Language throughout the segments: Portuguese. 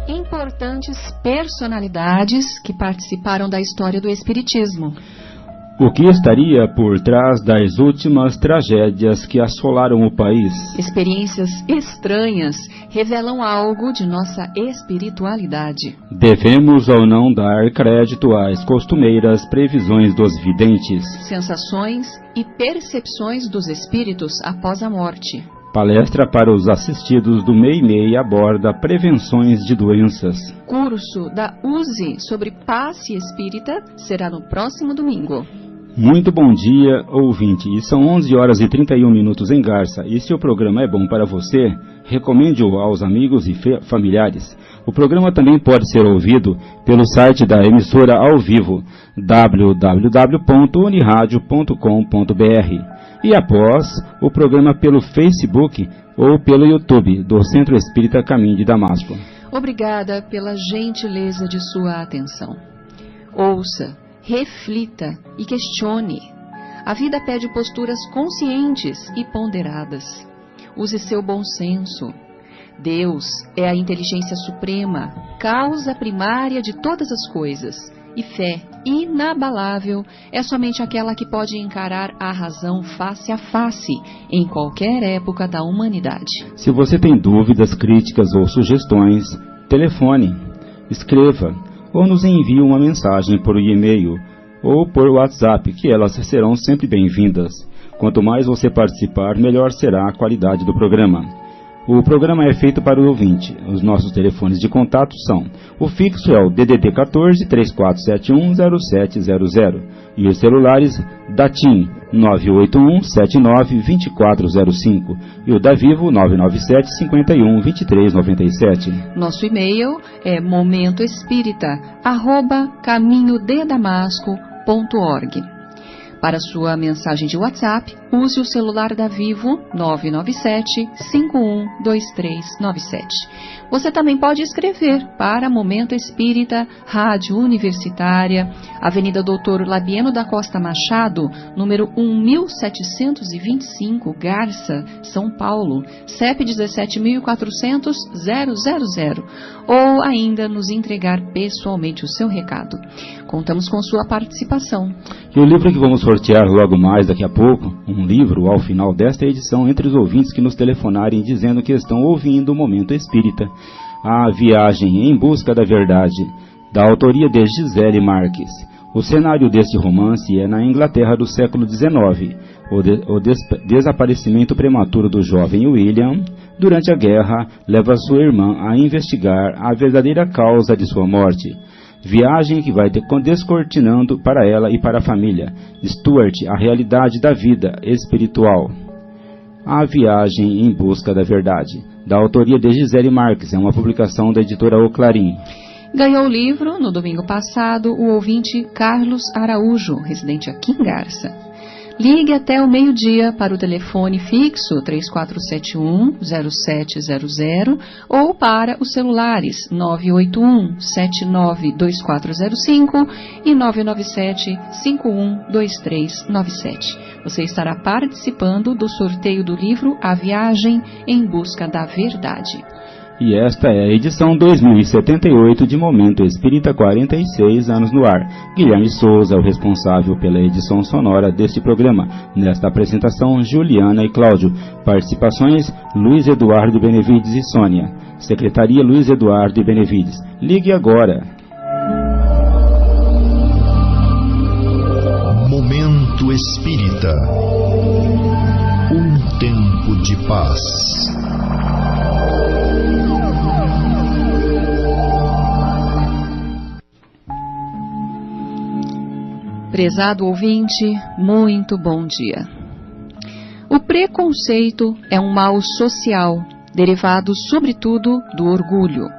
importantes personalidades que participaram da história do Espiritismo. O que estaria por trás das últimas tragédias que assolaram o país? Experiências estranhas revelam algo de nossa espiritualidade. Devemos ou não dar crédito às costumeiras previsões dos videntes? Sensações e percepções dos espíritos após a morte. Palestra para os assistidos do MEI aborda prevenções de doenças. Curso da USE sobre passe espírita será no próximo domingo. Muito bom dia, ouvinte. E são 11 horas e 31 minutos em Garça. E se o programa é bom para você, recomende-o aos amigos e familiares. O programa também pode ser ouvido pelo site da emissora ao vivo, www.uniradio.com.br. E após o programa pelo Facebook ou pelo YouTube do Centro Espírita Caminho de Damasco. Obrigada pela gentileza de sua atenção. Ouça, reflita e questione. A vida pede posturas conscientes e ponderadas. Use seu bom senso. Deus é a inteligência suprema, causa primária de todas as coisas. E fé inabalável é somente aquela que pode encarar a razão face a face em qualquer época da humanidade. Se você tem dúvidas, críticas ou sugestões, telefone, escreva ou nos envie uma mensagem por e-mail ou por WhatsApp, que elas serão sempre bem-vindas. Quanto mais você participar, melhor será a qualidade do programa. O programa é feito para o ouvinte. Os nossos telefones de contato são: o fixo é o DDD 14 3471 0700 e os celulares da TIM 981 79 2405 e o da Vivo 997 51 2397. Nosso e-mail é momentoespírita@caminhodedamasco.org. Para sua mensagem de WhatsApp, use o celular da Vivo 997-512397. Você também pode escrever para Momento Espírita, Rádio Universitária, Avenida Doutor Labieno da Costa Machado, número 1725, Garça, São Paulo, CEP 17.400-000, ou ainda nos entregar pessoalmente o seu recado. Contamos com sua participação. E o livro que vamos sortear logo mais daqui a pouco, um livro ao final desta edição, entre os ouvintes que nos telefonarem dizendo que estão ouvindo o Momento Espírita, A Viagem em Busca da Verdade, da autoria de Gisele Marques. O cenário deste romance é na Inglaterra do século XIX, o desaparecimento prematuro do jovem William durante a guerra leva sua irmã a investigar a verdadeira causa de sua morte. Viagem que vai descortinando para ela e para a família Stuart a realidade da vida espiritual. A Viagem em Busca da Verdade, da autoria de Gisele Marques, é uma publicação da editora O Clarim. Ganhou o livro, no domingo passado, o ouvinte Carlos Araújo, residente aqui em Garça. Ligue até o meio-dia para o telefone fixo 3471-0700 ou para os celulares 981-792405 e 997-512397. Você estará participando do sorteio do livro A Viagem em Busca da Verdade. E esta é a edição 2078 de Momento Espírita, 46 anos no ar. Guilherme Souza é o responsável pela edição sonora deste programa. Nesta apresentação, Juliana e Cláudio. Participações, Luiz Eduardo Benevides e Sônia. Secretaria Luiz Eduardo e Benevides. Ligue agora. Momento Espírita. Um tempo de paz. Prezado ouvinte, muito bom dia. O preconceito é um mal social, derivado sobretudo do orgulho.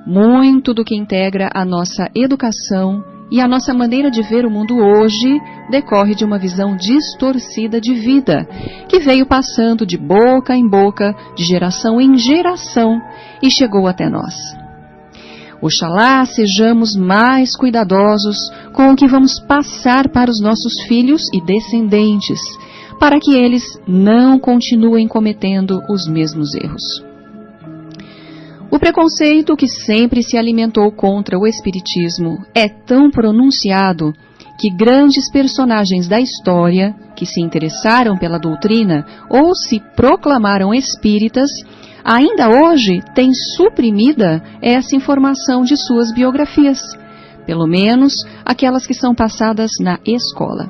Muito do que integra a nossa educação e a nossa maneira de ver o mundo hoje decorre de uma visão distorcida de vida, que veio passando de boca em boca, de geração em geração e chegou até nós. Oxalá sejamos mais cuidadosos com o que vamos passar para os nossos filhos e descendentes, para que eles não continuem cometendo os mesmos erros. O preconceito que sempre se alimentou contra o espiritismo é tão pronunciado que grandes personagens da história que se interessaram pela doutrina ou se proclamaram espíritas, ainda hoje têm suprimida essa informação de suas biografias, pelo menos aquelas que são passadas na escola.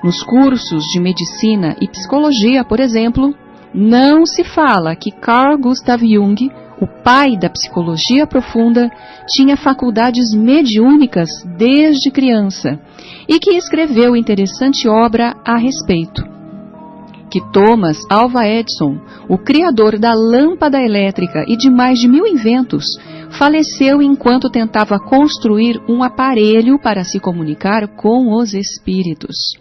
Nos cursos de medicina e psicologia, por exemplo, não se fala que Carl Gustav Jung, o pai da psicologia profunda, tinha faculdades mediúnicas desde criança e que escreveu interessante obra a respeito. Que Thomas Alva Edison, o criador da lâmpada elétrica e de mais de 1000 inventos, faleceu enquanto tentava construir um aparelho para se comunicar com os espíritos.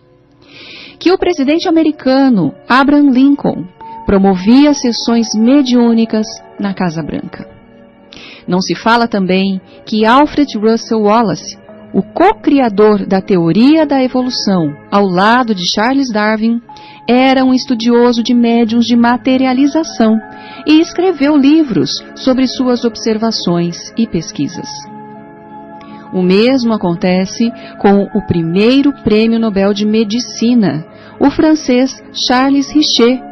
Que o presidente americano Abraham Lincoln promovia sessões mediúnicas na Casa Branca. Não se fala também que Alfred Russel Wallace, o co-criador da teoria da evolução, ao lado de Charles Darwin, era um estudioso de médiuns de materialização e escreveu livros sobre suas observações e pesquisas. O mesmo acontece com o primeiro prêmio Nobel de Medicina, o francês Charles Richer,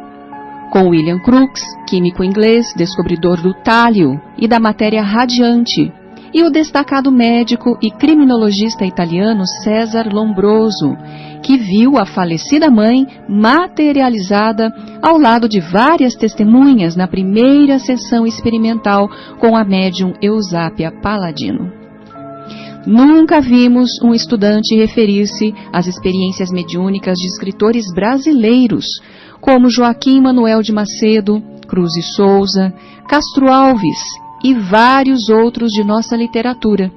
com William Crookes, químico inglês, descobridor do tálio e da matéria radiante, e o destacado médico e criminologista italiano César Lombroso, que viu a falecida mãe materializada ao lado de várias testemunhas na primeira sessão experimental com a médium Eusápia Paladino. Nunca vimos um estudante referir-se às experiências mediúnicas de escritores brasileiros, como Joaquim Manuel de Macedo, Cruz e Souza, Castro Alves e vários outros de nossa literatura.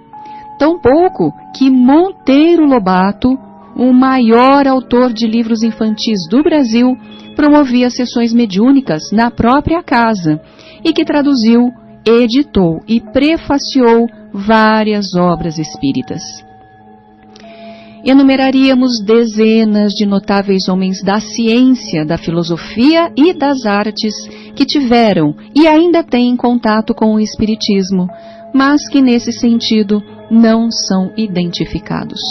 Tampouco que Monteiro Lobato, o maior autor de livros infantis do Brasil, promovia sessões mediúnicas na própria casa e que traduziu, editou e prefaciou várias obras espíritas. Enumeraríamos dezenas de notáveis homens da ciência, da filosofia e das artes que tiveram e ainda têm contato com o espiritismo, mas que nesse sentido não são identificados.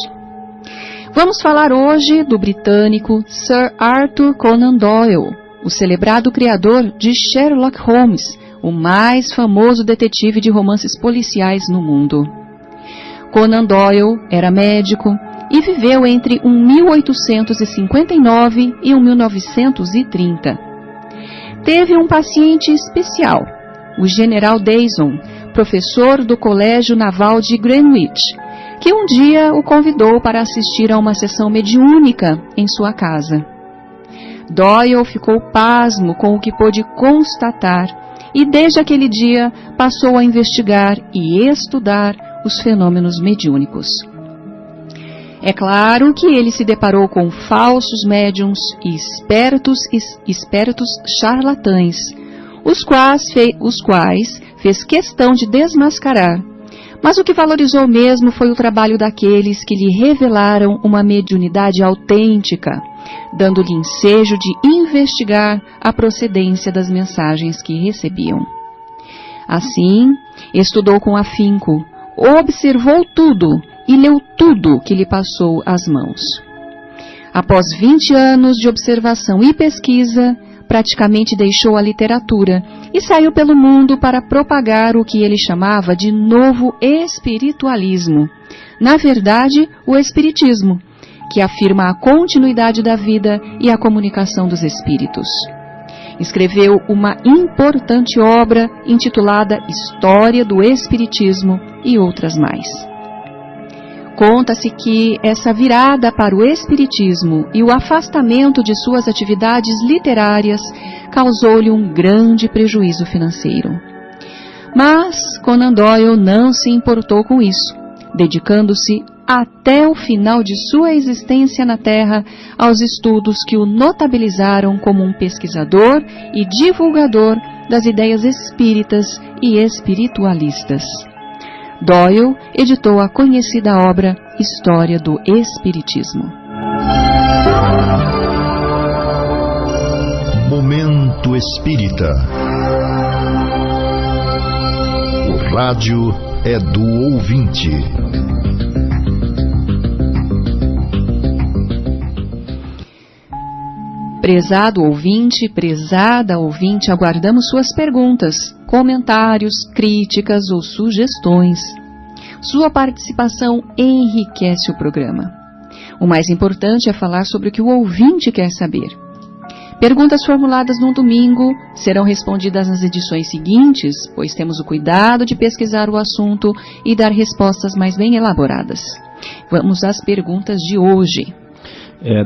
Vamos falar hoje do britânico Sir Arthur Conan Doyle, o celebrado criador de Sherlock Holmes, o mais famoso detetive de romances policiais no mundo. Conan Doyle era médico e viveu entre 1859 e 1930. Teve um paciente especial, o General Dayson, professor do Colégio Naval de Greenwich, que um dia o convidou para assistir a uma sessão mediúnica em sua casa. Doyle ficou pasmo com o que pôde constatar e desde aquele dia passou a investigar e estudar os fenômenos mediúnicos. É claro que ele se deparou com falsos médiums e espertos charlatães, os quais fez questão de desmascarar, mas o que valorizou mesmo foi o trabalho daqueles que lhe revelaram uma mediunidade autêntica, dando-lhe ensejo de investigar a procedência das mensagens que recebiam. Assim, estudou com afinco, observou tudo e leu tudo que lhe passou às mãos. Após 20 anos de observação e pesquisa, praticamente deixou a literatura e saiu pelo mundo para propagar o que ele chamava de novo espiritualismo. Na verdade, o espiritismo, que afirma a continuidade da vida e a comunicação dos espíritos. Escreveu uma importante obra intitulada História do Espiritismo e outras mais. Conta-se que essa virada para o espiritismo e o afastamento de suas atividades literárias causou-lhe um grande prejuízo financeiro. Mas Conan Doyle não se importou com isso, dedicando-se até o final de sua existência na Terra aos estudos que o notabilizaram como um pesquisador e divulgador das ideias espíritas e espiritualistas. Doyle editou a conhecida obra História do Espiritismo. Momento Espírita. rádio é do ouvinte. Prezado ouvinte, prezada ouvinte, aguardamos suas perguntas, comentários, críticas ou sugestões. Sua participação enriquece o programa. O mais importante é falar sobre o que o ouvinte quer saber. Perguntas formuladas no domingo serão respondidas nas edições seguintes, pois temos o cuidado de pesquisar o assunto e dar respostas mais bem elaboradas. Vamos às perguntas de hoje.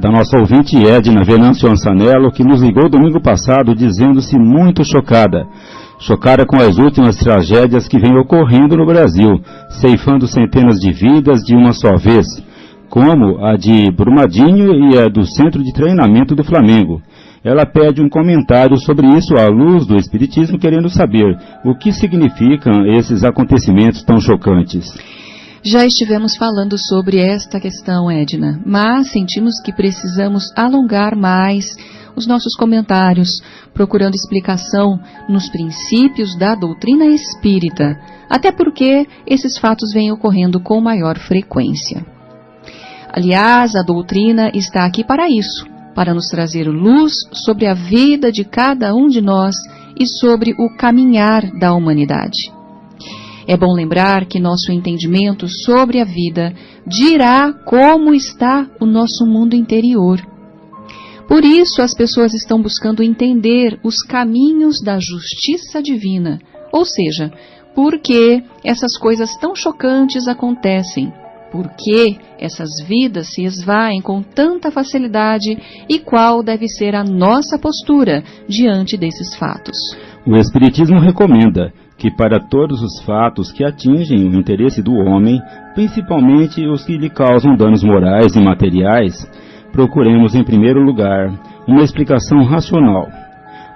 Da nossa ouvinte Edna Venâncio Ansanello, que nos ligou domingo passado dizendo-se muito chocada com as últimas tragédias que vêm ocorrendo no Brasil, ceifando centenas de vidas de uma só vez, como a de Brumadinho e a do Centro de Treinamento do Flamengo. Ela pede um comentário sobre isso à luz do Espiritismo, querendo saber o que significam esses acontecimentos tão chocantes. Já estivemos falando sobre esta questão, Edna, mas sentimos que precisamos alongar mais os nossos comentários, procurando explicação nos princípios da doutrina espírita, até porque esses fatos vêm ocorrendo com maior frequência. Aliás, a doutrina está aqui para isso, para nos trazer luz sobre a vida de cada um de nós e sobre o caminhar da humanidade. É bom lembrar que nosso entendimento sobre a vida dirá como está o nosso mundo interior. Por isso, as pessoas estão buscando entender os caminhos da justiça divina, ou seja, por que essas coisas tão chocantes acontecem, por que essas vidas se esvaem com tanta facilidade e qual deve ser a nossa postura diante desses fatos. O Espiritismo recomenda que para todos os fatos que atingem o interesse do homem, principalmente os que lhe causam danos morais e materiais, procuremos em primeiro lugar uma explicação racional.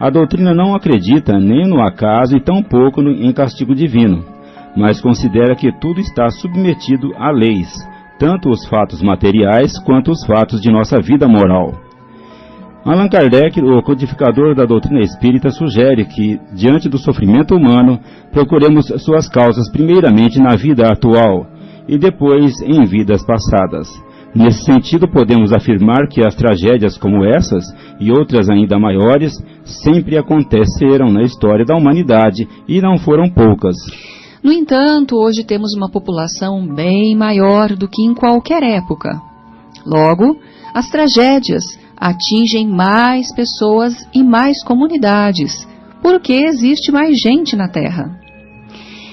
A doutrina não acredita nem no acaso e tampouco em castigo divino, mas considera que tudo está submetido a leis, tanto os fatos materiais quanto os fatos de nossa vida moral. Allan Kardec, o codificador da doutrina espírita, sugere que, diante do sofrimento humano, procuremos suas causas primeiramente na vida atual e depois em vidas passadas. Nesse sentido, podemos afirmar que as tragédias como essas e outras ainda maiores sempre aconteceram na história da humanidade e não foram poucas. No entanto, hoje temos uma população bem maior do que em qualquer época. Logo, as tragédias atingem mais pessoas e mais comunidades, porque existe mais gente na Terra.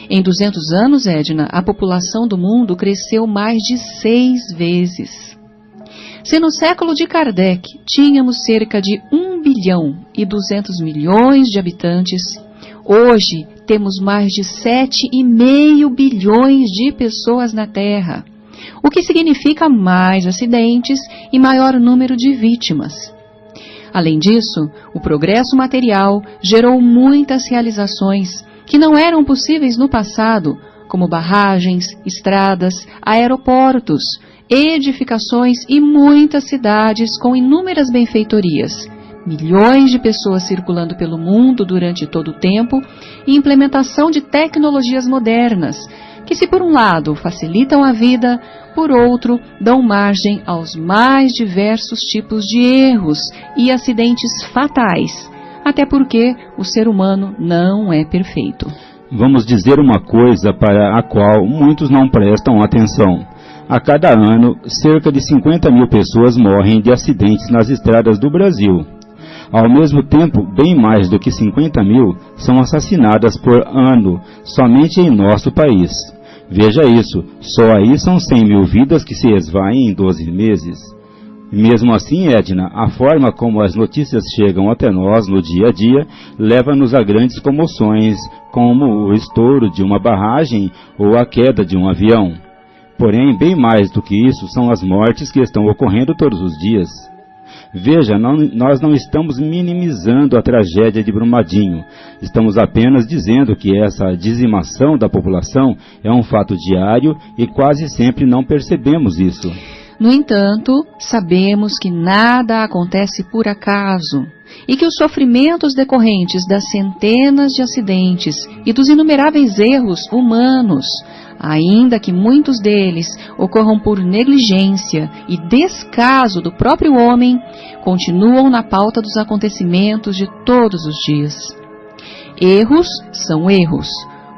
Em 200 anos, Edna, a população do mundo cresceu mais de 6 vezes. Se no século de Kardec tínhamos cerca de 1 bilhão e 200 milhões de habitantes, hoje temos mais de 7,5 bilhões de pessoas na Terra, o que significa mais acidentes e maior número de vítimas. Além disso, o progresso material gerou muitas realizações que não eram possíveis no passado, como barragens, estradas, aeroportos, edificações e muitas cidades com inúmeras benfeitorias, milhões de pessoas circulando pelo mundo durante todo o tempo e implementação de tecnologias modernas, que se por um lado facilitam a vida, por outro dão margem aos mais diversos tipos de erros e acidentes fatais, até porque o ser humano não é perfeito. Vamos dizer uma coisa para a qual muitos não prestam atenção. A cada ano, cerca de 50 mil pessoas morrem de acidentes nas estradas do Brasil. Ao mesmo tempo, bem mais do que 50 mil são assassinadas por ano, somente em nosso país. Veja isso, só aí são 100 mil vidas que se esvaem em 12 meses. Mesmo assim, Edna, a forma como as notícias chegam até nós no dia a dia leva-nos a grandes comoções, como o estouro de uma barragem ou a queda de um avião. Porém, bem mais do que isso são as mortes que estão ocorrendo todos os dias. Veja, nós não estamos minimizando a tragédia de Brumadinho. Estamos apenas dizendo que essa dizimação da população é um fato diário e quase sempre não percebemos isso. No entanto, sabemos que nada acontece por acaso e que os sofrimentos decorrentes das centenas de acidentes e dos inumeráveis erros humanos, ainda que muitos deles ocorram por negligência e descaso do próprio homem, continuam na pauta dos acontecimentos de todos os dias. Erros são erros,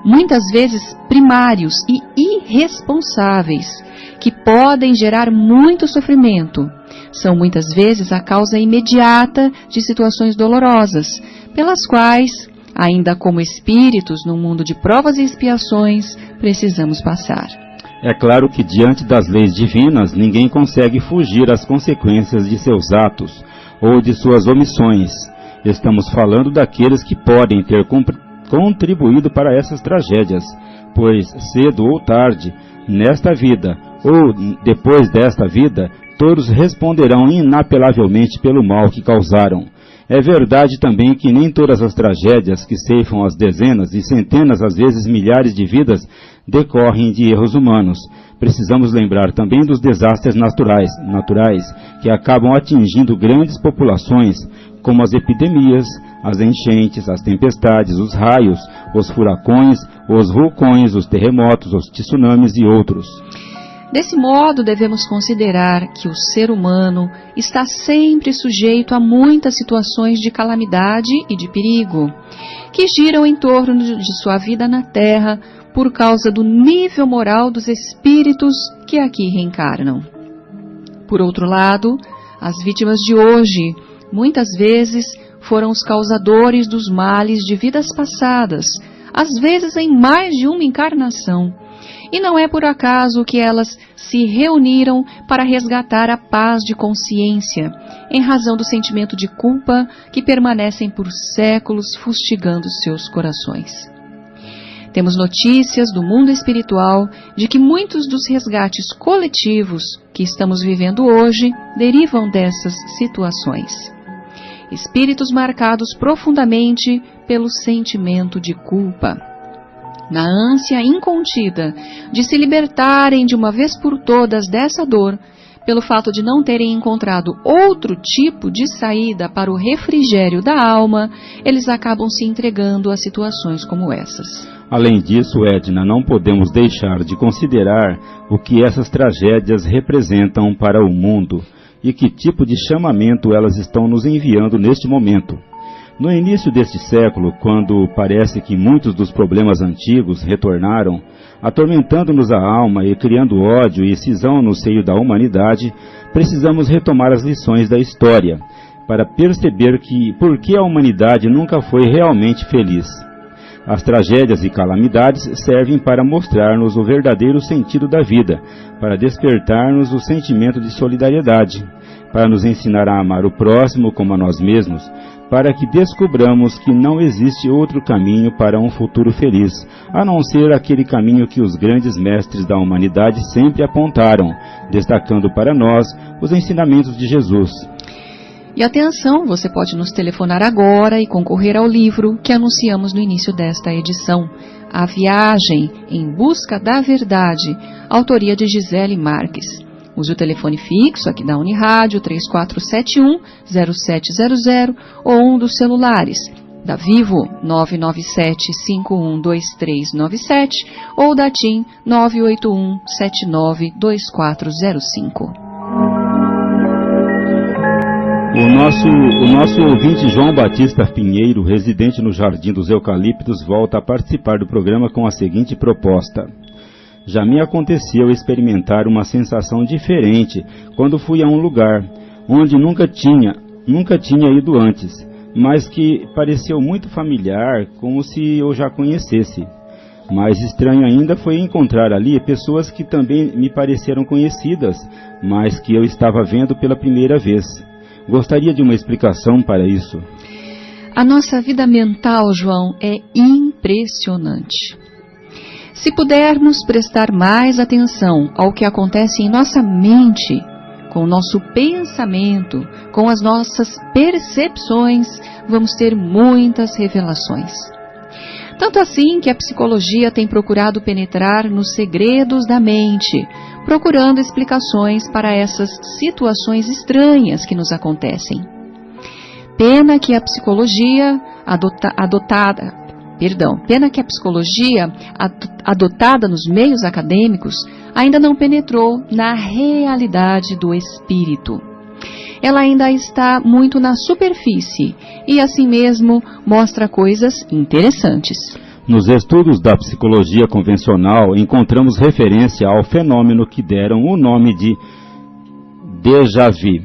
muitas vezes primários e irresponsáveis, que podem gerar muito sofrimento. São muitas vezes a causa imediata de situações dolorosas, pelas quais, ainda como espíritos no mundo de provas e expiações, precisamos passar. É claro que diante das leis divinas, ninguém consegue fugir às consequências de seus atos ou de suas omissões. Estamos falando daqueles que podem ter contribuído para essas tragédias, pois cedo ou tarde, nesta vida ou depois desta vida, todos responderão inapelavelmente pelo mal que causaram. É verdade também que nem todas as tragédias que ceifam as dezenas e centenas, às vezes milhares de vidas, decorrem de erros humanos. Precisamos lembrar também dos desastres naturais que acabam atingindo grandes populações, como as epidemias, as enchentes, as tempestades, os raios, os furacões, os vulcões, os terremotos, os tsunamis e outros. Desse modo, devemos considerar que o ser humano está sempre sujeito a muitas situações de calamidade e de perigo, que giram em torno de sua vida na Terra por causa do nível moral dos espíritos que aqui reencarnam. Por outro lado, as vítimas de hoje, muitas vezes, foram os causadores dos males de vidas passadas, às vezes em mais de uma encarnação. E não é por acaso que elas se reuniram para resgatar a paz de consciência, em razão do sentimento de culpa que permanecem por séculos fustigando seus corações. Temos notícias do mundo espiritual de que muitos dos resgates coletivos que estamos vivendo hoje derivam dessas situações. Espíritos marcados profundamente pelo sentimento de culpa, na ânsia incontida de se libertarem de uma vez por todas dessa dor, pelo fato de não terem encontrado outro tipo de saída para o refrigério da alma, eles acabam se entregando a situações como essas. Além disso, Edna, não podemos deixar de considerar o que essas tragédias representam para o mundo e que tipo de chamamento elas estão nos enviando neste momento. No início deste século, quando parece que muitos dos problemas antigos retornaram, atormentando-nos a alma e criando ódio e cisão no seio da humanidade, precisamos retomar as lições da história, para perceber por que a humanidade nunca foi realmente feliz. As tragédias e calamidades servem para mostrar-nos o verdadeiro sentido da vida, para despertar-nos o sentimento de solidariedade, para nos ensinar a amar o próximo como a nós mesmos, para que descubramos que não existe outro caminho para um futuro feliz, a não ser aquele caminho que os grandes mestres da humanidade sempre apontaram, destacando para nós os ensinamentos de Jesus. E atenção, você pode nos telefonar agora e concorrer ao livro que anunciamos no início desta edição, A Viagem em Busca da Verdade, autoria de Gisele Marques. Use o telefone fixo aqui da Unirádio 3471-0700 ou um dos celulares da Vivo 997-512397 ou da TIM 981-792405. O nosso ouvinte João Batista Pinheiro, residente no Jardim dos Eucaliptos, volta a participar do programa com a seguinte proposta. Já me aconteceu experimentar uma sensação diferente quando fui a um lugar onde nunca tinha ido antes, mas que pareceu muito familiar, como se eu já conhecesse. Mais estranho ainda foi encontrar ali pessoas que também me pareceram conhecidas, mas que eu estava vendo pela primeira vez. Gostaria de uma explicação para isso. A nossa vida mental, João, é impressionante. Se pudermos prestar mais atenção ao que acontece em nossa mente, com o nosso pensamento, com as nossas percepções, vamos ter muitas revelações. Tanto assim que a psicologia tem procurado penetrar nos segredos da mente, procurando explicações para essas situações estranhas que nos acontecem. Pena que a psicologia adotada nos meios acadêmicos ainda não penetrou na realidade do espírito. Ela ainda está muito na superfície e, assim mesmo, mostra coisas interessantes. Nos estudos da psicologia convencional, encontramos referência ao fenômeno que deram o nome de déjà vu,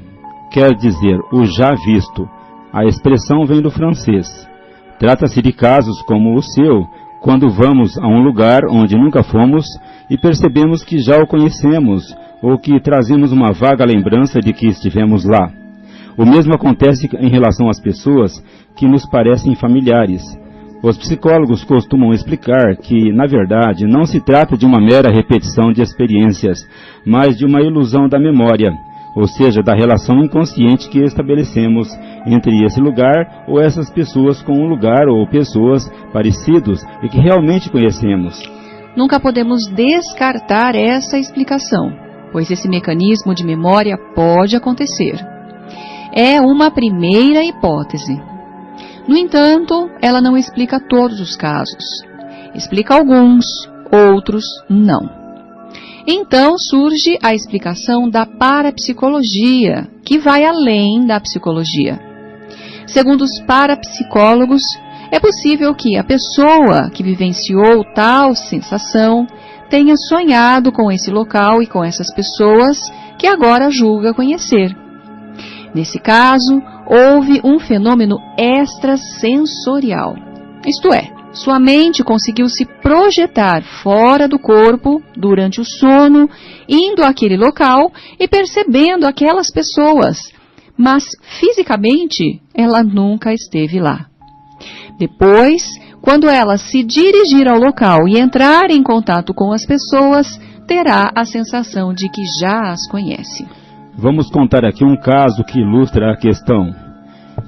quer dizer, o já visto. A expressão vem do francês. Trata-se de casos como o seu, quando vamos a um lugar onde nunca fomos e percebemos que já o conhecemos, ou que trazemos uma vaga lembrança de que estivemos lá. O mesmo acontece em relação às pessoas que nos parecem familiares. Os psicólogos costumam explicar que, na verdade, não se trata de uma mera repetição de experiências, mas de uma ilusão da memória, ou seja, da relação inconsciente que estabelecemos entre esse lugar ou essas pessoas com um lugar ou pessoas parecidos e que realmente conhecemos. Nunca podemos descartar essa explicação, pois esse mecanismo de memória pode acontecer. É uma primeira hipótese. No entanto, ela não explica todos os casos. Explica alguns, outros não. Então surge a explicação da parapsicologia, que vai além da psicologia. Segundo os parapsicólogos, é possível que a pessoa que vivenciou tal sensação tenha sonhado com esse local e com essas pessoas que agora julga conhecer. Nesse caso, houve um fenômeno extrasensorial. Isto é, sua mente conseguiu se projetar fora do corpo durante o sono, indo àquele local e percebendo aquelas pessoas, mas fisicamente ela nunca esteve lá. Depois, quando ela se dirigir ao local e entrar em contato com as pessoas, terá a sensação de que já as conhece. Vamos contar aqui um caso que ilustra a questão.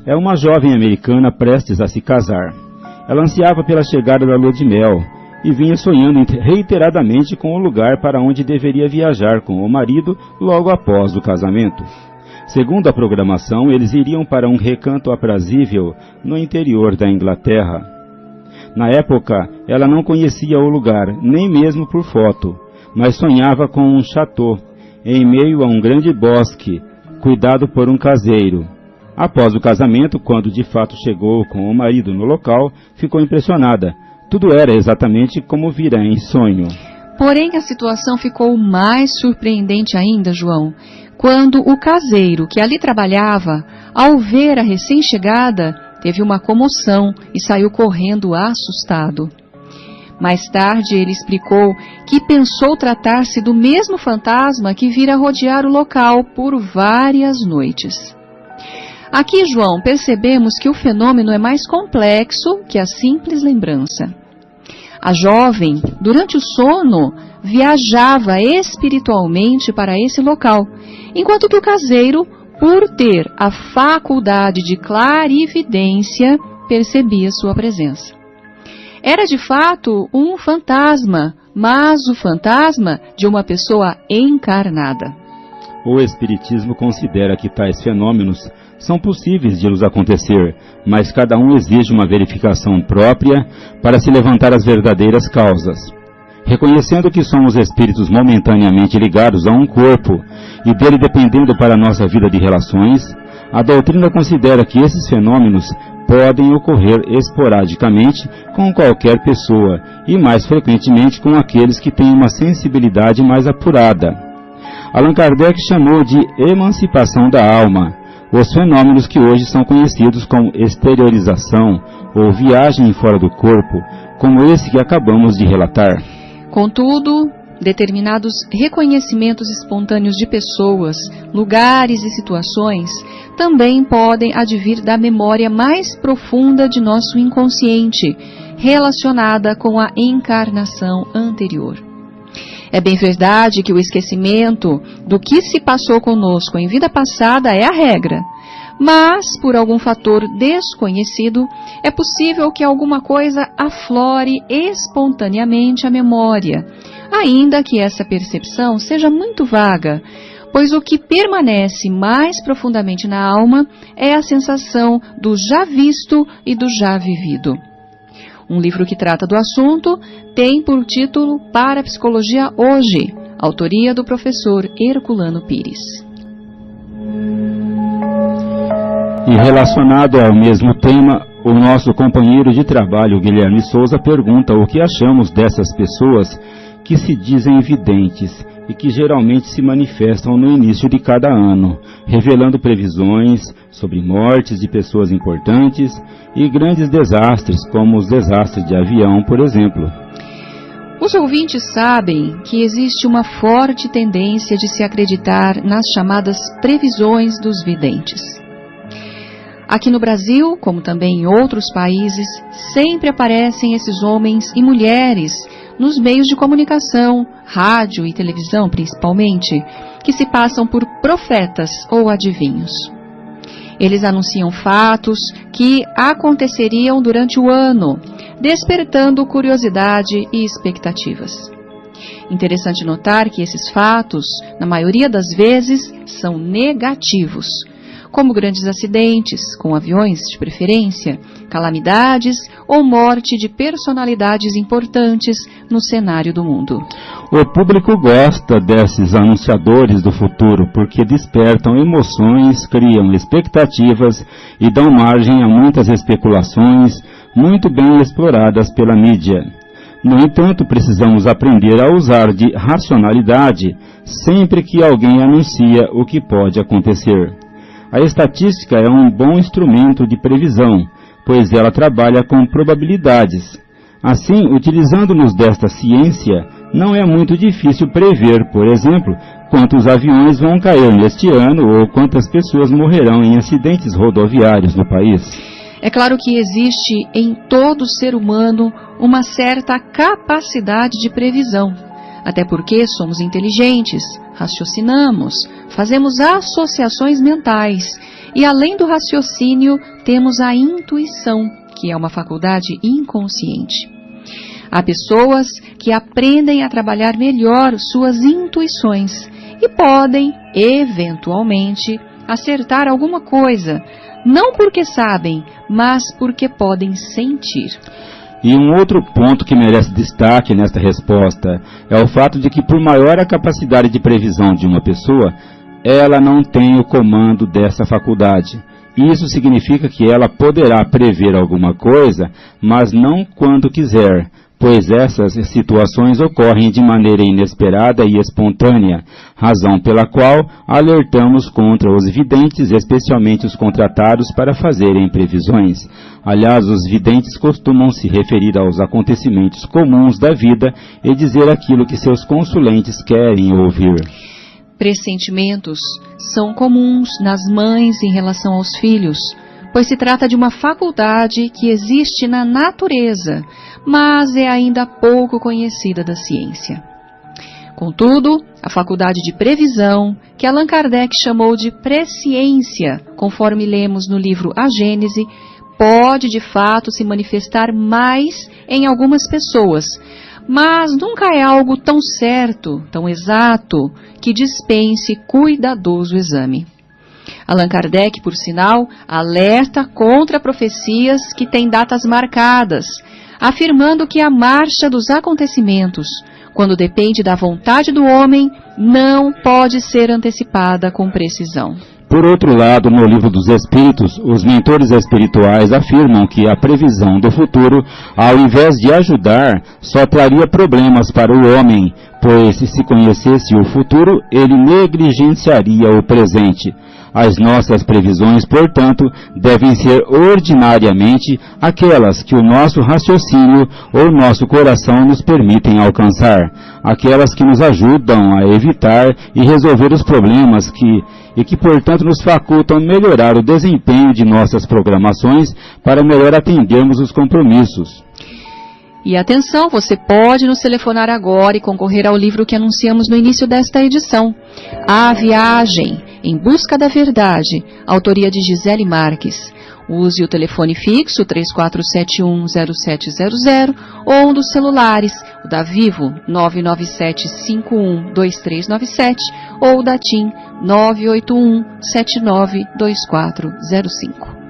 É uma jovem americana prestes a se casar. Ela ansiava pela chegada da lua de mel e vinha sonhando reiteradamente com o lugar para onde deveria viajar com o marido logo após o casamento. Segundo a programação, eles iriam para um recanto aprazível no interior da Inglaterra. Na época, ela não conhecia o lugar, nem mesmo por foto, mas sonhava com um chateau em meio a um grande bosque, cuidado por um caseiro. Após o casamento, quando de fato chegou com o marido no local, ficou impressionada. Tudo era exatamente como vira em sonho. Porém, a situação ficou mais surpreendente ainda, João, quando o caseiro que ali trabalhava, ao ver a recém-chegada, teve uma comoção e saiu correndo assustado. Mais tarde, ele explicou que pensou tratar-se do mesmo fantasma que vira rodear o local por várias noites. Aqui, João, percebemos que o fenômeno é mais complexo que a simples lembrança. A jovem, durante o sono, viajava espiritualmente para esse local, enquanto que o caseiro, por ter a faculdade de clarividência, percebia sua presença. Era de fato um fantasma, mas o fantasma de uma pessoa encarnada. O Espiritismo considera que tais fenômenos são possíveis de nos acontecer, mas cada um exige uma verificação própria para se levantar as verdadeiras causas. Reconhecendo que somos espíritos momentaneamente ligados a um corpo e dele dependendo para a nossa vida de relações, a doutrina considera que esses fenômenos podem ocorrer esporadicamente com qualquer pessoa e mais frequentemente com aqueles que têm uma sensibilidade mais apurada. Allan Kardec chamou de emancipação da alma os fenômenos que hoje são conhecidos como exteriorização ou viagem fora do corpo, como esse que acabamos de relatar. Contudo, determinados reconhecimentos espontâneos de pessoas, lugares e situações também podem advir da memória mais profunda de nosso inconsciente, relacionada com a encarnação anterior. É bem verdade que o esquecimento do que se passou conosco em vida passada é a regra, mas, por algum fator desconhecido, é possível que alguma coisa aflore espontaneamente a memória, ainda que essa percepção seja muito vaga, pois o que permanece mais profundamente na alma é a sensação do já visto e do já vivido. Um livro que trata do assunto tem por título Parapsicologia Hoje, autoria do professor Herculano Pires. E relacionado ao mesmo tema, o nosso companheiro de trabalho, Guilherme Souza, pergunta o que achamos dessas pessoas que se dizem videntes e que geralmente se manifestam no início de cada ano, revelando previsões sobre mortes de pessoas importantes e grandes desastres, como os desastres de avião, por exemplo. Os ouvintes sabem que existe uma forte tendência de se acreditar nas chamadas previsões dos videntes. Aqui no Brasil, como também em outros países, sempre aparecem esses homens e mulheres nos meios de comunicação, rádio e televisão principalmente, que se passam por profetas ou adivinhos. Eles anunciam fatos que aconteceriam durante o ano, despertando curiosidade e expectativas. Interessante notar que esses fatos, na maioria das vezes, são negativos, como grandes acidentes, com aviões de preferência, calamidades ou morte de personalidades importantes no cenário do mundo. O público gosta desses anunciadores do futuro porque despertam emoções, criam expectativas e dão margem a muitas especulações muito bem exploradas pela mídia. No entanto, precisamos aprender a usar de racionalidade sempre que alguém anuncia o que pode acontecer. A estatística é um bom instrumento de previsão, pois ela trabalha com probabilidades. Assim, utilizando-nos desta ciência, não é muito difícil prever, por exemplo, quantos aviões vão cair neste ano ou quantas pessoas morrerão em acidentes rodoviários no país. É claro que existe em todo ser humano uma certa capacidade de previsão, até porque somos inteligentes, raciocinamos, fazemos associações mentais e, além do raciocínio, temos a intuição, que é uma faculdade inconsciente. Há pessoas que aprendem a trabalhar melhor suas intuições e podem, eventualmente, acertar alguma coisa, não porque sabem, mas porque podem sentir. E um outro ponto que merece destaque nesta resposta é o fato de que, por maior a capacidade de previsão de uma pessoa, ela não tem o comando dessa faculdade. Isso significa que ela poderá prever alguma coisa, mas não quando quiser, pois essas situações ocorrem de maneira inesperada e espontânea, razão pela qual alertamos contra os videntes, especialmente os contratados para fazerem previsões. Aliás, os videntes costumam se referir aos acontecimentos comuns da vida e dizer aquilo que seus consulentes querem ouvir. Pressentimentos são comuns nas mães em relação aos filhos, pois se trata de uma faculdade que existe na natureza, mas é ainda pouco conhecida da ciência. Contudo, a faculdade de previsão, que Allan Kardec chamou de presciência, conforme lemos no livro A Gênese, pode de fato se manifestar mais em algumas pessoas, mas nunca é algo tão certo, tão exato, que dispense cuidadoso exame. Allan Kardec, por sinal, alerta contra profecias que têm datas marcadas, afirmando que a marcha dos acontecimentos, quando depende da vontade do homem, não pode ser antecipada com precisão. Por outro lado, no Livro dos Espíritos, os mentores espirituais afirmam que a previsão do futuro, ao invés de ajudar, só traria problemas para o homem, pois se conhecesse o futuro, ele negligenciaria o presente. As nossas previsões, portanto, devem ser ordinariamente aquelas que o nosso raciocínio ou nosso coração nos permitem alcançar, aquelas que nos ajudam a evitar e resolver os problemas que, portanto, nos facultam melhorar o desempenho de nossas programações para melhor atendermos os compromissos. E atenção, você pode nos telefonar agora e concorrer ao livro que anunciamos no início desta edição, A Viagem, Em Busca da Verdade, autoria de Gisele Marques. Use o telefone fixo 34710700 ou um dos celulares, o da Vivo 997512397 ou o da TIM 981792405.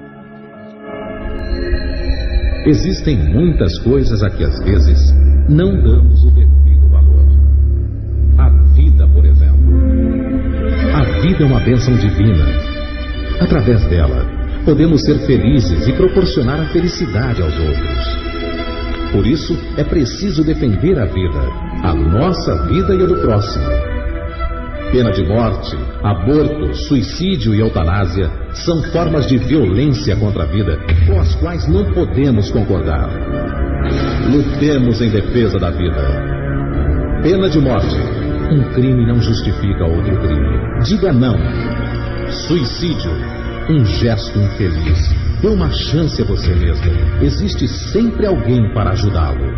Existem muitas coisas a que às vezes não damos o devido valor. A vida, por exemplo. A vida é uma bênção divina. Através dela, podemos ser felizes e proporcionar a felicidade aos outros. Por isso, é preciso defender a vida, a nossa vida e a do próximo. Pena de morte, aborto, suicídio e eutanásia são formas de violência contra a vida com as quais não podemos concordar. Lutemos em defesa da vida. Pena de morte. Um crime não justifica outro crime. Diga não. Suicídio. Um gesto infeliz. Dê uma chance a você mesmo. Existe sempre alguém para ajudá-lo.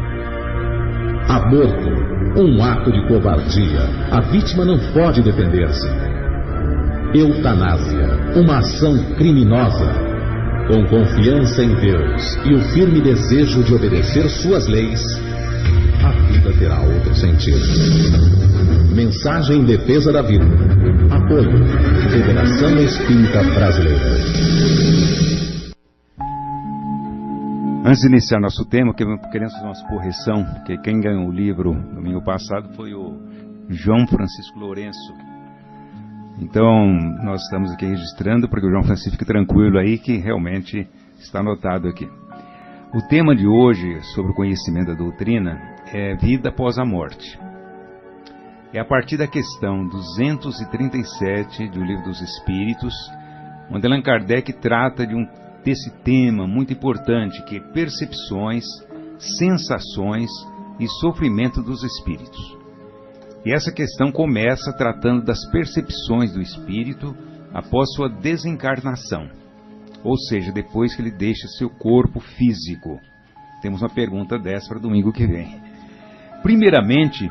Aborto. Um ato de covardia. A vítima não pode defender-se. Eutanásia. Uma ação criminosa. Com confiança em Deus e o firme desejo de obedecer suas leis, a vida terá outro sentido. Mensagem em defesa da vida. Apoio. Federação Espírita Brasileira. Antes de iniciar nosso tema, queremos fazer uma correção, porque quem ganhou o livro domingo passado foi o João Francisco Lourenço. Então, nós estamos aqui registrando para que o João Francisco fique tranquilo aí, que realmente está anotado aqui. O tema de hoje, sobre o conhecimento da doutrina, é vida após a morte. É a partir da questão 237 do Livro dos Espíritos, onde Allan Kardec trata desse tema muito importante, que é percepções, sensações e sofrimento dos espíritos. E essa questão começa tratando das percepções do espírito após sua desencarnação, ou seja, depois que ele deixa seu corpo físico. Temos uma pergunta dessa para domingo que vem. Primeiramente,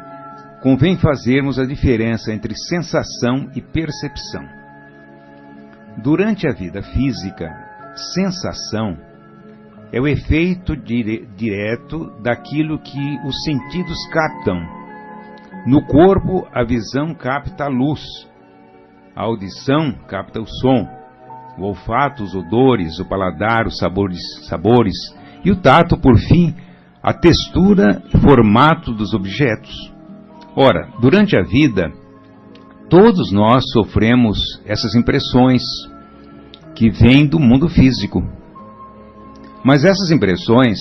convém fazermos a diferença entre sensação e percepção. Durante a vida física, sensação é o efeito direto daquilo que os sentidos captam. No corpo, a visão capta a luz, a audição capta o som, o olfato, os odores, o paladar, os sabores e o tato, por fim, a textura e formato dos objetos. Ora, durante a vida, todos nós sofremos essas impressões que vêm do mundo físico. Mas essas impressões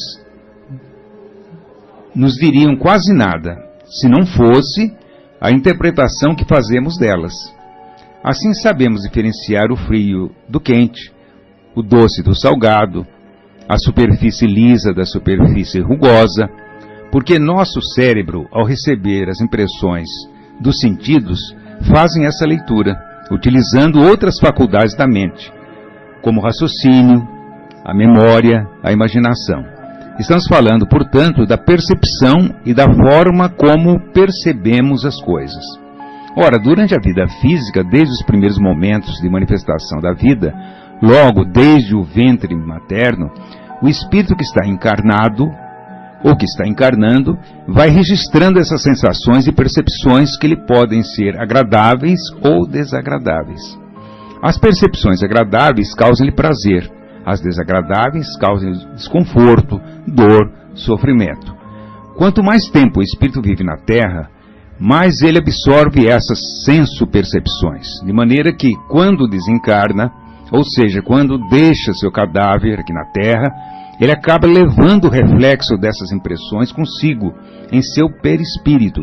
nos diriam quase nada, se não fosse a interpretação que fazemos delas. Assim sabemos diferenciar o frio do quente, o doce do salgado, a superfície lisa da superfície rugosa, porque nosso cérebro, ao receber as impressões dos sentidos, fazem essa leitura, utilizando outras faculdades da mente, como o raciocínio, a memória, a imaginação. Estamos falando, portanto, da percepção e da forma como percebemos as coisas. Ora, durante a vida física, desde os primeiros momentos de manifestação da vida, logo desde o ventre materno, o espírito que está encarnado, ou que está encarnando, vai registrando essas sensações e percepções que lhe podem ser agradáveis ou desagradáveis. As percepções agradáveis causam-lhe prazer, as desagradáveis causam desconforto, dor, sofrimento. Quanto mais tempo o espírito vive na Terra, mais ele absorve essas senso-percepções, de maneira que, quando desencarna, ou seja, quando deixa seu cadáver aqui na Terra, ele acaba levando o reflexo dessas impressões consigo, em seu perispírito,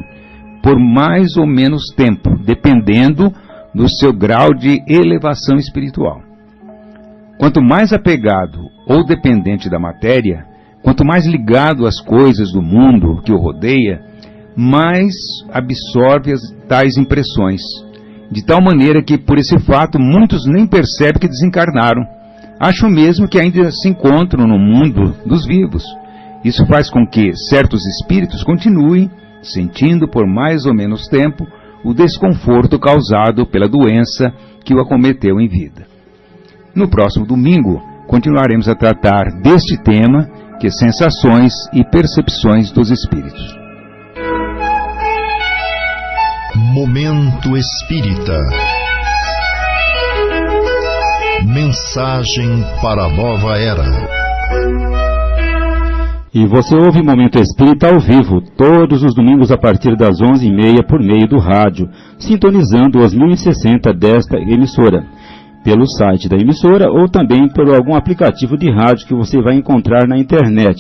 por mais ou menos tempo, dependendo do seu grau de elevação espiritual. Quanto mais apegado ou dependente da matéria, quanto mais ligado às coisas do mundo que o rodeia, mais absorve tais impressões, de tal maneira que, por esse fato, muitos nem percebem que desencarnaram. Acham mesmo que ainda se encontram no mundo dos vivos. Isso faz com que certos espíritos continuem sentindo por mais ou menos tempo o desconforto causado pela doença que o acometeu em vida. No próximo domingo, continuaremos a tratar deste tema, que é sensações e percepções dos espíritos. Momento Espírita. Mensagem para a nova era. E você ouve Momento Espírita ao vivo, todos os domingos a partir das 11h30 por meio do rádio, sintonizando os 1060 desta emissora, pelo site da emissora ou também por algum aplicativo de rádio que você vai encontrar na internet.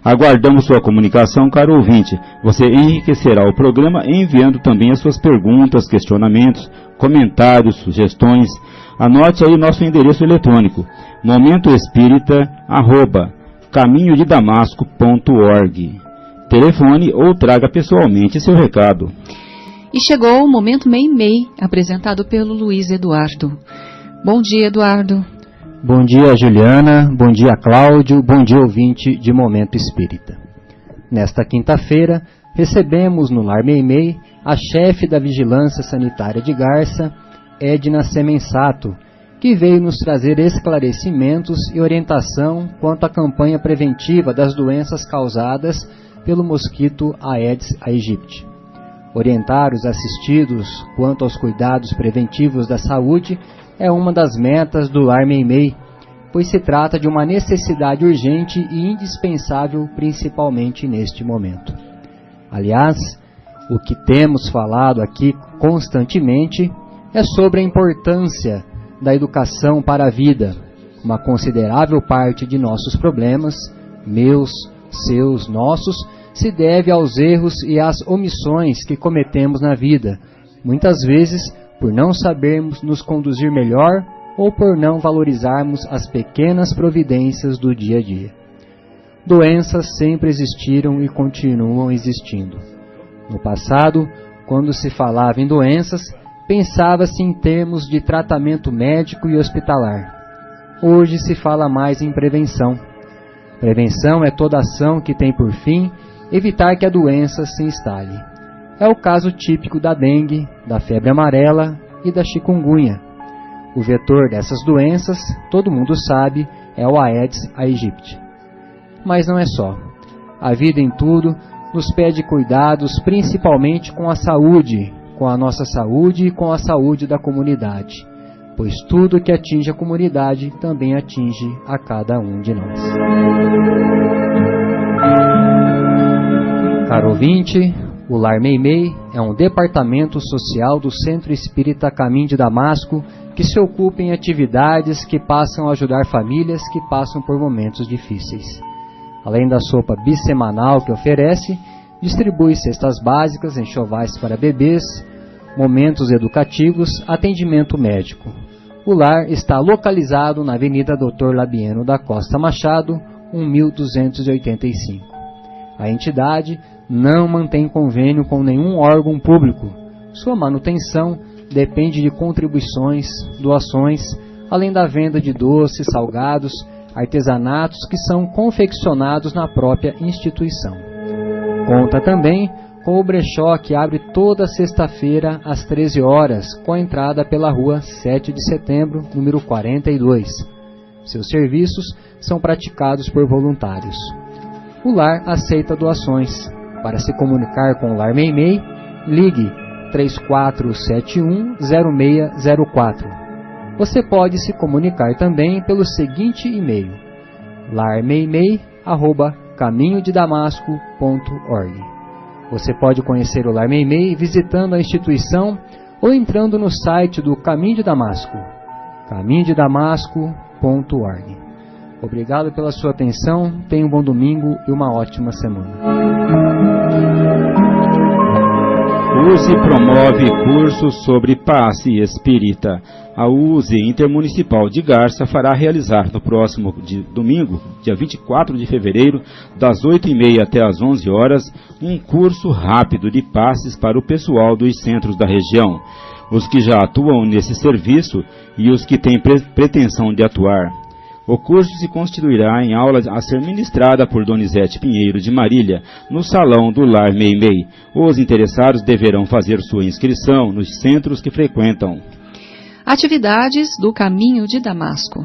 Aguardamos sua comunicação, caro ouvinte. Você enriquecerá o programa enviando também as suas perguntas, questionamentos, comentários, sugestões. Anote aí nosso endereço eletrônico, momentoespírita@caminhodedamasco.org. Telefone ou traga pessoalmente seu recado. E chegou o Momento Meimei, apresentado pelo Luiz Eduardo. Bom dia, Eduardo. Bom dia, Juliana. Bom dia, Cláudio. Bom dia, ouvinte de Momento Espírita. Nesta quinta-feira, recebemos no Lar Meimei a chefe da Vigilância Sanitária de Garça, Edna Semensato, que veio nos trazer esclarecimentos e orientação quanto à campanha preventiva das doenças causadas pelo mosquito Aedes aegypti. Orientar os assistidos quanto aos cuidados preventivos da saúde é uma das metas do Lar Meimei, pois se trata de uma necessidade urgente e indispensável, principalmente neste momento. Aliás, o que temos falado aqui constantemente é sobre a importância da educação para a vida. Uma considerável parte de nossos problemas, meus, seus, nossos, se deve aos erros e às omissões que cometemos na vida, muitas vezes por não sabermos nos conduzir melhor ou por não valorizarmos as pequenas providências do dia a dia. Doenças sempre existiram e continuam existindo. No passado, quando se falava em doenças, pensava-se em termos de tratamento médico e hospitalar. Hoje se fala mais em prevenção. Prevenção é toda ação que tem por fim evitar que a doença se instale. É o caso típico da dengue, da febre amarela e da chikungunya. O vetor dessas doenças, todo mundo sabe, é o Aedes aegypti. Mas não é só. A vida em tudo nos pede cuidados, principalmente com a saúde, com a nossa saúde e com a saúde da comunidade, pois tudo que atinge a comunidade também atinge a cada um de nós. Caro ouvinte, o Lar Meimei é um departamento social do Centro Espírita Caminho de Damasco que se ocupa em atividades que passam a ajudar famílias que passam por momentos difíceis. Além da sopa bissemanal que oferece, distribui cestas básicas, enxovais para bebês, momentos educativos, atendimento médico. O lar está localizado na Avenida Dr. Labieno da Costa Machado, 1285. A entidade não mantém convênio com nenhum órgão público. Sua manutenção depende de contribuições, doações, além da venda de doces, salgados, artesanatos que são confeccionados na própria instituição. Conta também com o brechó que abre toda sexta-feira às 13 horas, com a entrada pela rua 7 de setembro, número 42. Seus serviços são praticados por voluntários. O lar aceita doações. Para se comunicar com o Lar Meimei, ligue 3471-0604. Você pode se comunicar também pelo seguinte e-mail: larmeimei@caminhodedamasco.org. Você pode conhecer o Lar Meimei visitando a instituição ou entrando no site do Caminho de Damasco, caminhodedamasco.org. Obrigado pela sua atenção, tenha um bom domingo e uma ótima semana. USE promove cursos sobre passe espírita. A USE Intermunicipal de Garça fará realizar no próximo domingo, dia 24 de fevereiro, das 8h30 até as 11 horas, um curso rápido de passes para o pessoal dos centros da região, os que já atuam nesse serviço e os que têm pretensão de atuar. O curso se constituirá em aula a ser ministrada por Donizete Pinheiro de Marília, no Salão do Lar Meimei. Os interessados deverão fazer sua inscrição nos centros que frequentam. Atividades do Caminho de Damasco.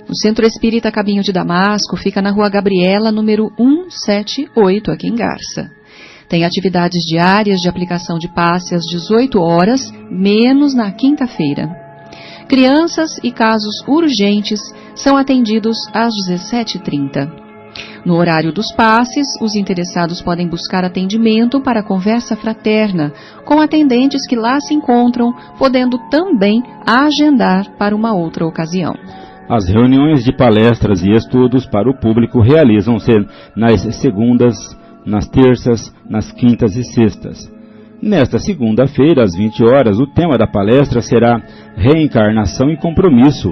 O Centro Espírita Caminho de Damasco fica na Rua Gabriela, número 178, aqui em Garça. Tem atividades diárias de aplicação de passe às 18 horas, menos na quinta-feira. Crianças e casos urgentes são atendidos às 17h30. No horário dos passes, os interessados podem buscar atendimento para conversa fraterna com atendentes que lá se encontram, podendo também agendar para uma outra ocasião. As reuniões de palestras e estudos para o público realizam-se nas segundas, nas terças, nas quintas e sextas. Nesta segunda-feira, às 20 horas, o tema da palestra será Reencarnação e Compromisso.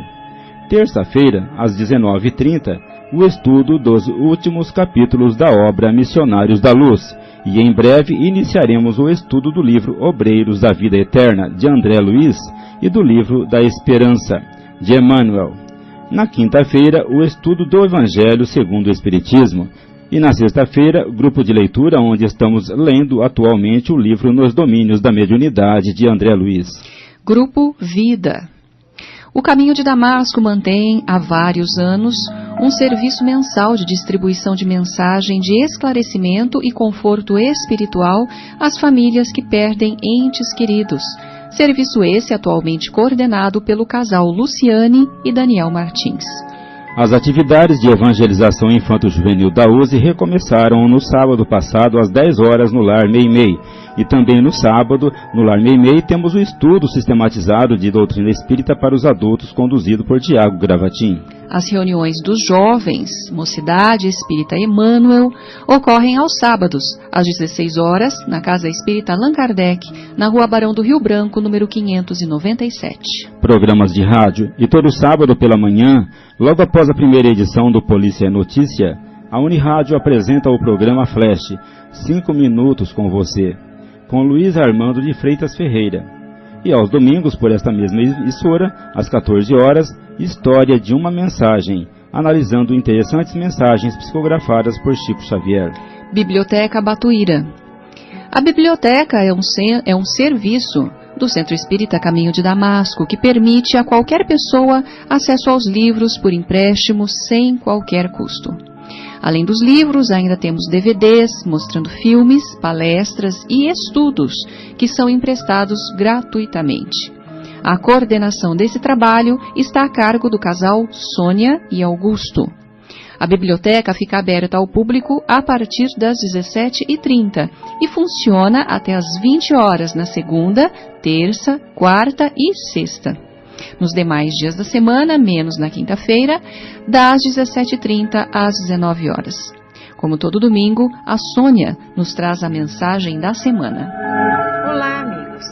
Terça-feira, às 19h30, o estudo dos últimos capítulos da obra Missionários da Luz. E em breve iniciaremos o estudo do livro Obreiros da Vida Eterna, de André Luiz, e do livro da Esperança, de Emmanuel. Na quinta-feira, o estudo do Evangelho segundo o Espiritismo. E na sexta-feira, grupo de leitura, onde estamos lendo atualmente o livro Nos Domínios da Mediunidade, de André Luiz. Grupo Vida. O Caminho de Damasco mantém há vários anos um serviço mensal de distribuição de mensagem de esclarecimento e conforto espiritual às famílias que perdem entes queridos. Serviço esse atualmente coordenado pelo casal Luciane e Daniel Martins. As atividades de evangelização infanto-juvenil da USE recomeçaram no sábado passado às 10 horas no Lar Meimei. E também no sábado, no Lar Meimei, temos o estudo sistematizado de doutrina espírita para os adultos, conduzido por Tiago Gravatin. As reuniões dos jovens, Mocidade Espírita Emmanuel, ocorrem aos sábados, às 16 horas, na Casa Espírita Allan Kardec, na Rua Barão do Rio Branco, número 597. Programas de rádio. E todo sábado pela manhã, logo após a primeira edição do Polícia é Notícia, a Unirádio apresenta o programa Flash, 5 minutos com você, com Luiz Armando de Freitas Ferreira. E aos domingos, por esta mesma emissora, às 14 horas, História de uma Mensagem, analisando interessantes mensagens psicografadas por Chico Xavier. Biblioteca Batuíra. A biblioteca é um serviço do Centro Espírita Caminho de Damasco que permite a qualquer pessoa acesso aos livros por empréstimo sem qualquer custo. Além dos livros, ainda temos DVDs mostrando filmes, palestras e estudos que são emprestados gratuitamente. A coordenação desse trabalho está a cargo do casal Sônia e Augusto. A biblioteca fica aberta ao público a partir das 17h30 e funciona até às 20 horas na segunda, terça, quarta e sexta. Nos demais dias da semana, menos na quinta-feira, das 17h30 às 19 horas. Como todo domingo, a Sônia nos traz a mensagem da semana. Olá, amigos.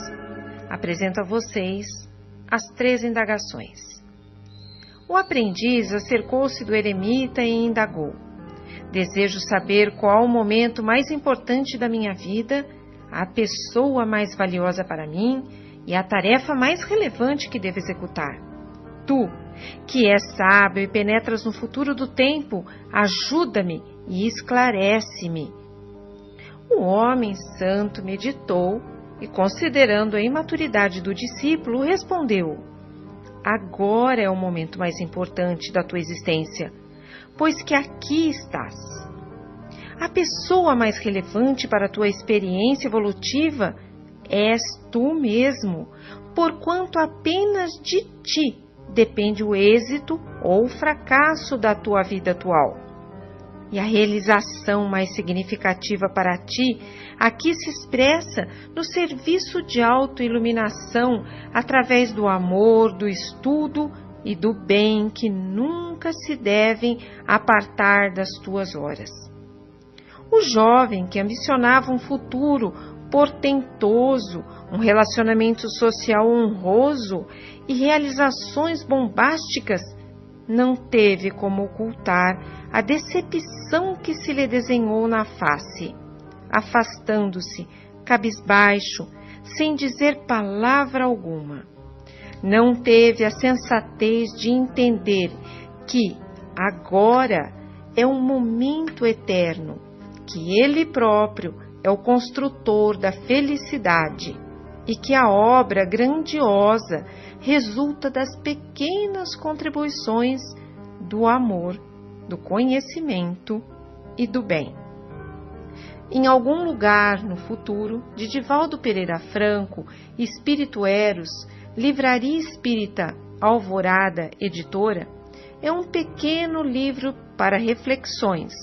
Apresento a vocês as 3 indagações. O aprendiz acercou-se do eremita e indagou: desejo saber qual o momento mais importante da minha vida, a pessoa mais valiosa para mim e a tarefa mais relevante que devo executar. Tu, que és sábio e penetras no futuro do tempo, ajuda-me e esclarece-me. O homem santo meditou e, considerando a imaturidade do discípulo, respondeu: agora é o momento mais importante da tua existência, pois que aqui estás. A pessoa mais relevante para a tua experiência evolutiva és tu mesmo, porquanto apenas de ti depende o êxito ou o fracasso da tua vida atual. E a realização mais significativa para ti aqui se expressa no serviço de autoiluminação através do amor, do estudo e do bem que nunca se devem apartar das tuas horas. O jovem que ambicionava um futuro portentoso, um relacionamento social honroso e realizações bombásticas, não teve como ocultar a decepção que se lhe desenhou na face, afastando-se, cabisbaixo, sem dizer palavra alguma. Não teve a sensatez de entender que agora é um momento eterno, que ele próprio é o construtor da felicidade e que a obra grandiosa resulta das pequenas contribuições do amor, do conhecimento e do bem. Em algum lugar no futuro, de Divaldo Pereira Franco, Espírito Eros, Livraria Espírita Alvorada Editora, é um pequeno livro para reflexões,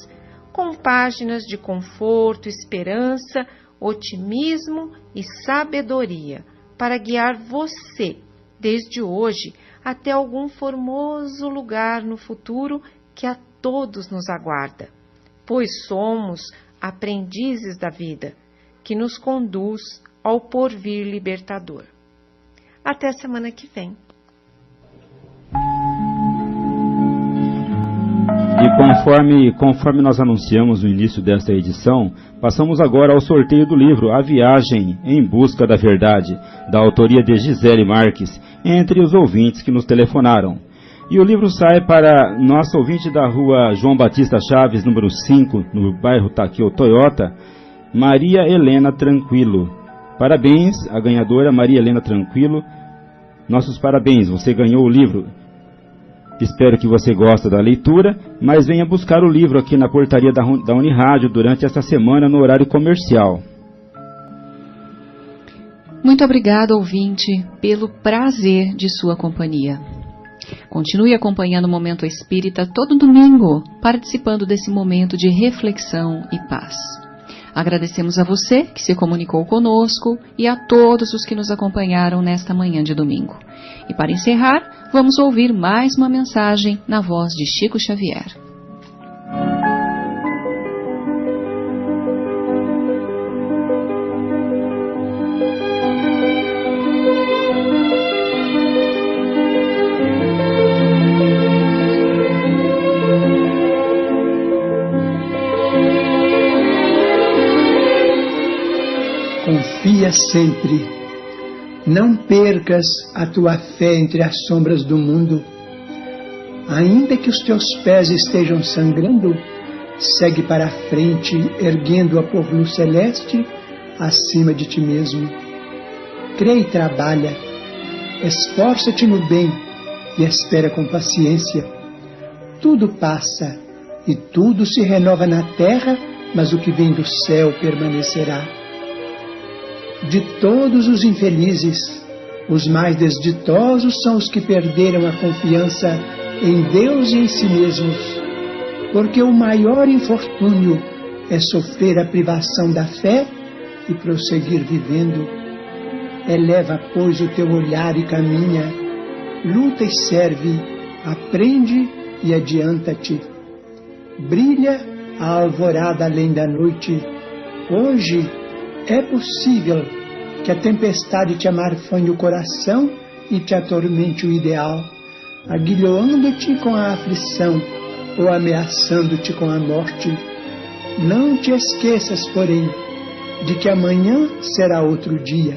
com páginas de conforto, esperança, otimismo e sabedoria, para guiar você, desde hoje, até algum formoso lugar no futuro que a todos nos aguarda, pois somos aprendizes da vida, que nos conduz ao porvir libertador. Até semana que vem. E conforme nós anunciamos no início desta edição, passamos agora ao sorteio do livro A Viagem em Busca da Verdade, da autoria de Gisele Marques, entre os ouvintes que nos telefonaram. E o livro sai para nosso ouvinte da rua João Batista Chaves, número 5, no bairro Takeo Toyota, Maria Helena Tranquilo. Parabéns, a ganhadora Maria Helena Tranquilo. Nossos parabéns, você ganhou o livro. Espero que você goste da leitura, mas venha buscar o livro aqui na portaria da Unirádio durante esta semana no horário comercial. Muito obrigado, ouvinte, pelo prazer de sua companhia. Continue acompanhando o Momento Espírita todo domingo, participando desse momento de reflexão e paz. Agradecemos a você que se comunicou conosco e a todos os que nos acompanharam nesta manhã de domingo. E para encerrar, vamos ouvir mais uma mensagem na voz de Chico Xavier. Confia sempre. Não percas a tua fé entre as sombras do mundo. Ainda que os teus pés estejam sangrando, segue para a frente, erguendo-a por luz celeste acima de ti mesmo. Crê e trabalha. Esforça-te no bem e espera com paciência. Tudo passa e tudo se renova na terra, mas o que vem do céu permanecerá. De todos os infelizes, os mais desditosos são os que perderam a confiança em Deus e em si mesmos, porque o maior infortúnio é sofrer a privação da fé e prosseguir vivendo. Eleva, pois, o teu olhar e caminha, luta e serve, aprende e adianta-te. Brilha a alvorada além da noite. Hoje é possível que a tempestade te amarfanhe o coração e te atormente o ideal, aguilhoando-te com a aflição ou ameaçando-te com a morte. Não te esqueças, porém, de que amanhã será outro dia.